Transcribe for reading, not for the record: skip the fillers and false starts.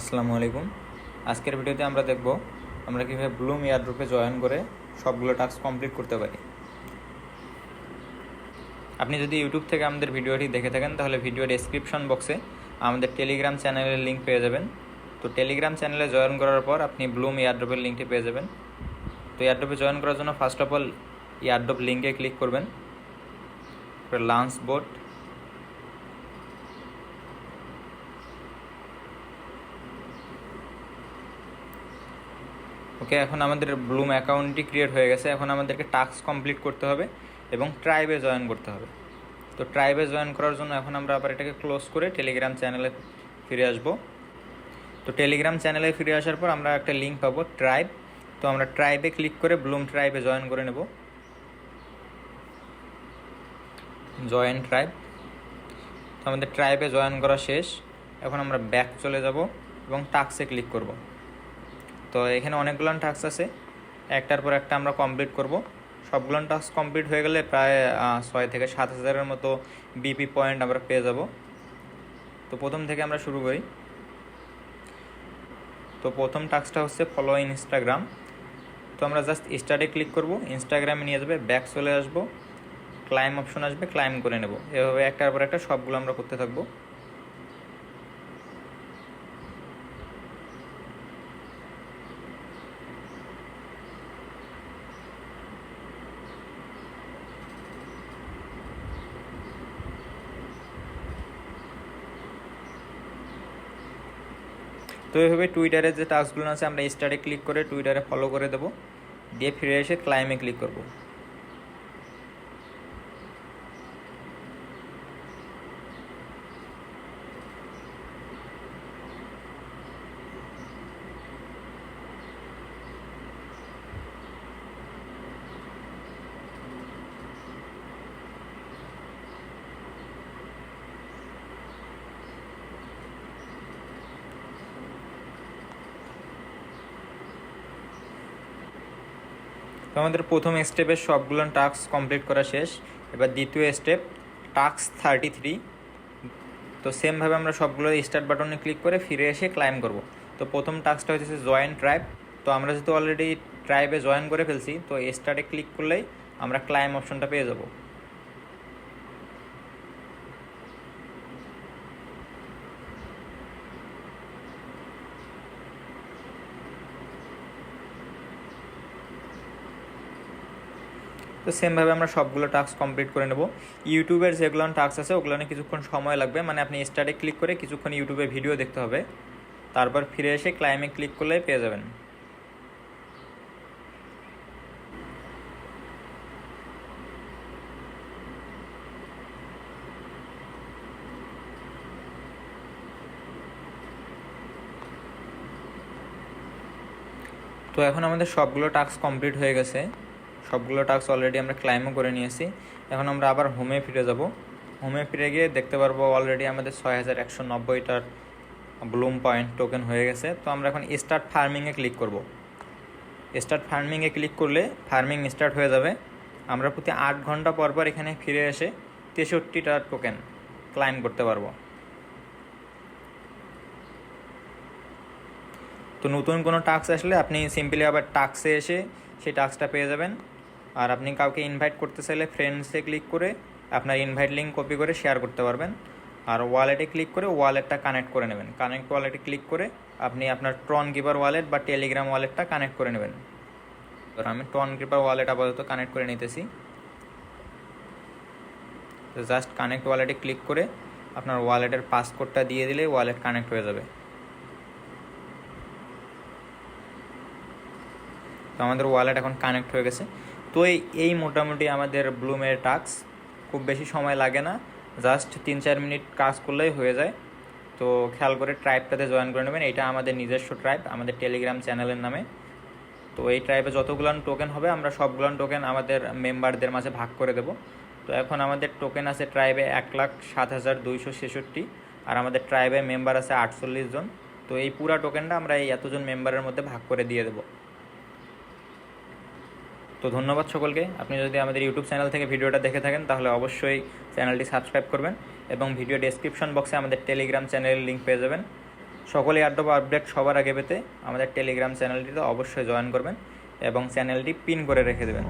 আসসালামু আলাইকুম। আজকের ভিডিওতে আমরা দেখব আমরা কীভাবে ব্লুম এয়ারড্রপে জয়েন করে সবগুলো টাস্ক কমপ্লিট করতে পারি। আপনি যদি ইউটিউব থেকে আমাদের ভিডিওটি দেখে থাকেন তাহলে ভিডিও ডেসক্রিপশন বক্সে আমাদের টেলিগ্রাম চ্যানেলের লিঙ্ক পেয়ে যাবেন। তো টেলিগ্রাম চ্যানেলে জয়েন করার পর আপনি ব্লুম এয়ারড্রপের লিঙ্কটি পেয়ে যাবেন। তো এয়ারড্রপে জয়েন করার জন্য ফার্স্ট অফ অল এয়ারড্রপ লিঙ্কে ক্লিক করবেন, লঞ্চ বোট, ওকে। এখন আমাদের ব্লুম অ্যাকাউন্টটি ক্রিয়েট হয়ে গেছে। এখন আমাদেরকে টাস্ক কমপ্লিট করতে হবে এবং ট্রাইবে জয়েন করতে হবে। তো ট্রাইবে জয়েন করার জন্য এখন আমরা আবার এটাকে ক্লোজ করে টেলিগ্রাম চ্যানেলে ফিরে আসব। তো টেলিগ্রাম চ্যানেলে ফিরে আসার পর আমরা একটা লিঙ্ক পাবো ট্রাইব। তো আমরা ট্রাইবে ক্লিক করে ব্লুম ট্রাইবে জয়েন করে নেব, জয়েন ট্রাইব। তো আমাদের ট্রাইবে জয়েন করা শেষ। এখন আমরা ব্যাক চলে যাব এবং টাস্কে ক্লিক করব। তো এখানে অনেকগুলো টাস্ক আছে, একটার পর একটা আমরা কমপ্লিট করব। সবগুলো টাস্ক কমপ্লিট হয়ে গেলে প্রায় 6 থেকে 7 হাজারের মতো বিপি পয়েন্ট আমরা পেয়ে যাব। তো প্রথম থেকে আমরা শুরু করি। তো প্রথম টাস্কটা হচ্ছে ফলো ইনস্টাগ্রাম। তো আমরা জাস্ট স্টার্টে ক্লিক করব, ইনস্টাগ্রামে নিয়ে যাবে, ব্যাক চলে আসব, ক্লাইম অপশন আসবে, ক্লাইম করে নেব। এভাবে একটার পর একটা সবগুলো আমরা করতে থাকবো। তো এইভাবে টুইটারের যে টাস্কগুলো আছে আমরা স্টার্টে ক্লিক করে টুইটারে ফলো করে দেবো, দিয়ে ফিরে এসে ক্লাইমে ক্লিক করব। তো আমাদের প্রথম স্টেপের সবগুলো টাস্ক কমপ্লিট করা শেষ। এবার দ্বিতীয় স্টেপ টাস্ক 33। তো সেমভাবে আমরা সবগুলো স্টার্ট বাটনে ক্লিক করে ফিরে এসে ক্লাইম করব। তো প্রথম টাস্কটা হচ্ছে জয়েন ট্রাইব। তো আমরা যেহেতু অলরেডি ট্রাইবে জয়েন করে ফেলছি, তো স্টার্টে ক্লিক করলেই আমরা ক্লাইম অপশনটা পেয়ে যাব। তো সেমভাবে আমরা সবগুলো টাস্ক কমপ্লিট করে নেব। ইউটিউবের যেগুলো টাস্ক আছে ওগুলো কিছুক্ষণ সময় লাগবে, মানে আপনি স্টার্টে ক্লিক করে কিছুক্ষণ ইউটিউবে ভিডিও দেখতে হবে, তারপর ফিরে এসে ক্লাইমে ক্লিক করলেই পেয়ে যাবেন। তো এখন আমাদের সবগুলো টাস্ক কমপ্লিট হয়ে গেছে, সবগুলো টাস্ক অলরেডি আমরা ক্লাইমও করে নিয়েছি। এখন আমরা আবার হোমে ফিরে যাব। হোমে ফিরে গিয়ে দেখতে পারবো অলরেডি আমাদের 6190টার ব্লুম পয়েন্ট টোকেন হয়ে গেছে। তো আমরা এখন স্টার্ট ফার্মিংয়ে ক্লিক করব। স্টার্ট ফার্মিংয়ে ক্লিক করলে ফার্মিং স্টার্ট হয়ে যাবে। আমরা প্রতি 8 ঘন্টা পর পর এখানে ফিরে এসে 63টা টোকেন ক্লাইম করতে পারবো। তো নতুন কোনো টাস্ক আসলে আপনি সিম্পলি আবার টাস্কে এসে সেই টাস্কটা পেয়ে যাবেন। আর আপনি কাউকে ইনভাইট করতে চাইলে ফ্রেন্ডসে ক্লিক করে আপনার ইনভাইট লিঙ্ক কপি করে শেয়ার করতে পারবেন। আর ওয়ালেটে ক্লিক করে ওয়ালেটটা কানেক্ট করে নেবেন। কানেক্ট ওয়ালেটে ক্লিক করে আপনি আপনার ট্রন গিভার ওয়ালেট বা টেলিগ্রাম ওয়ালেটটা কানেক্ট করে নেবেন। তো আমি ট্রন গিভার ওয়ালেট আপাতত কানেক্ট করে নিতেছি। তো জাস্ট কানেক্ট ওয়ালেটে ক্লিক করে আপনার ওয়ালেটের পাসওয়ার্ডটা দিয়ে দিলে ওয়ালেট কানেক্ট হয়ে যাবে। তো আমাদের ওয়ালেট এখন কানেক্ট হয়ে গেছে। তো এই মোটামুটি আমাদের ব্লুমের টাস্ক, খুব বেশি সময় লাগে না, জাস্ট 3-4 মিনিট কাজ করলেই হয়ে যায়। তো খেয়াল করে ট্রাইবটাতে জয়েন করে নেবেন। এটা আমাদের নিজস্ব ট্রাইব, আমাদের টেলিগ্রাম চ্যানেলের নামে। তো এই ট্রাইবে যতগুলো টোকেন হবে আমরা সবগুলো টোকেন আমাদের মেম্বারদের মাঝে ভাগ করে দেব। তো এখন আমাদের টোকেন আছে ট্রাইবে 1,07,266, আর আমাদের ট্রাইবের মেম্বার আছে 48 জন। তো এই পুরা টোকেনটা আমরা এই এতজন মেম্বারের মধ্যে ভাগ করে দিয়ে দেবো। তো ধন্যবাদ সকলকে। আপনি যদি আমাদের ইউটিউব চ্যানেল থেকে ভিডিওটা দেখে থাকেন তাহলে অবশ্যই চ্যানেলটি সাবস্ক্রাইব করবেন এবং ভিডিও ডেসক্রিপশন বক্সে আমাদের টেলিগ্রাম চ্যানেলের লিঙ্ক পেয়ে যাবেন। সকল এয়ারড্রপ আপডেট সবার আগে পেতে আমাদের টেলিগ্রাম চ্যানেলটিতে অবশ্যই জয়েন করবেন এবং চ্যানেলটি পিন করে রেখে দেবেন।